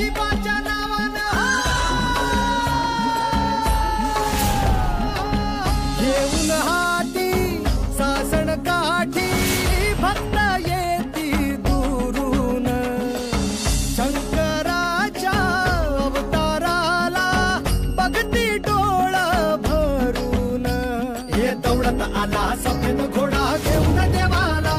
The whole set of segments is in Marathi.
ज्योतिबाच्या नावानं घेऊन हाती सासण काठी भक्त येती दुरून शंकराच्या अवताराला बघती डोळ भरून हे दौडत आला सफेद घोडा घेऊन देवाला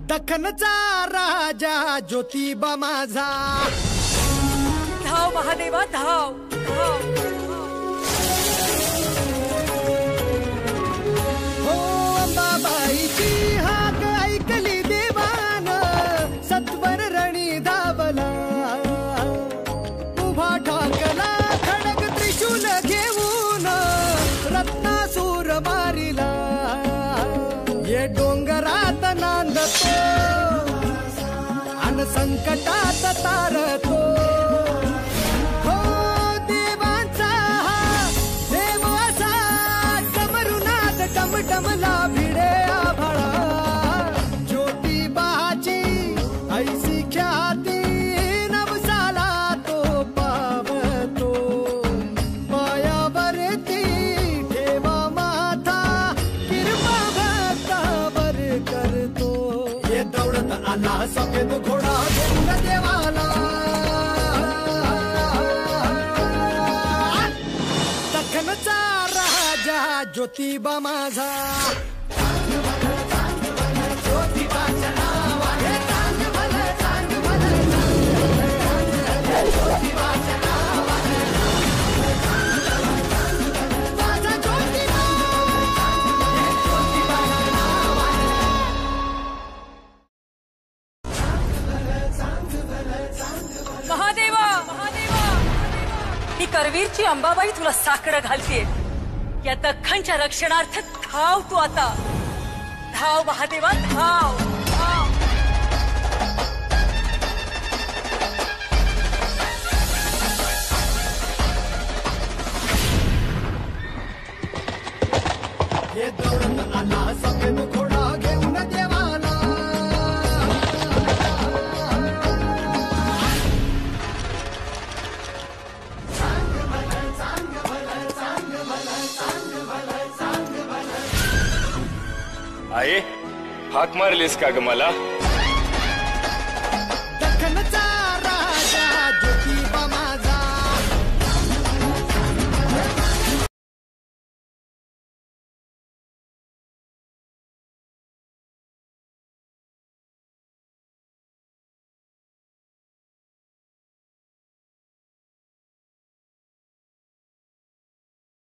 दख्खनचा राजा ज्योतिबा माझा धाव महादेवा धाव धाव हो अंबाबाईची हाक ऐकली देवान सत्वर रणी धावला उभा ठाकला खडक त्रिशूल घेऊन रत्नासूर मारिला ये डोंगरात नांदतो अन संकटात तारतो हो देवांचा देव असा डमरुनाद डमडमला भिडे आभाळा ज्योतिबाची ऐसी ख्याती नवसाला तो पावतो पायावरती ठेवा माथा किरपा भक्तावर करतो ये दौडत आला सफेद घोडा घेऊन देवाला दख्खनचा राजा ज्योतिबा माझा ज्योतिबाच्या नावाने चांग भलं, चांग भलं, ज्योतिबाच्या नावाने माझा ज्योतिबा ज्योतिबाच्या नावाने महादेवा महादेवा ही करवीरची अंबाबाई तुला साकडं घालतीये या दख्खनच्या रक्षणार्थ धाव तू आता धाव महादेवा धाव धाव हे दौडत आला सफेद घोडा घेऊन देवाला आहे हाक मारलीस का ग मला दख्खनचा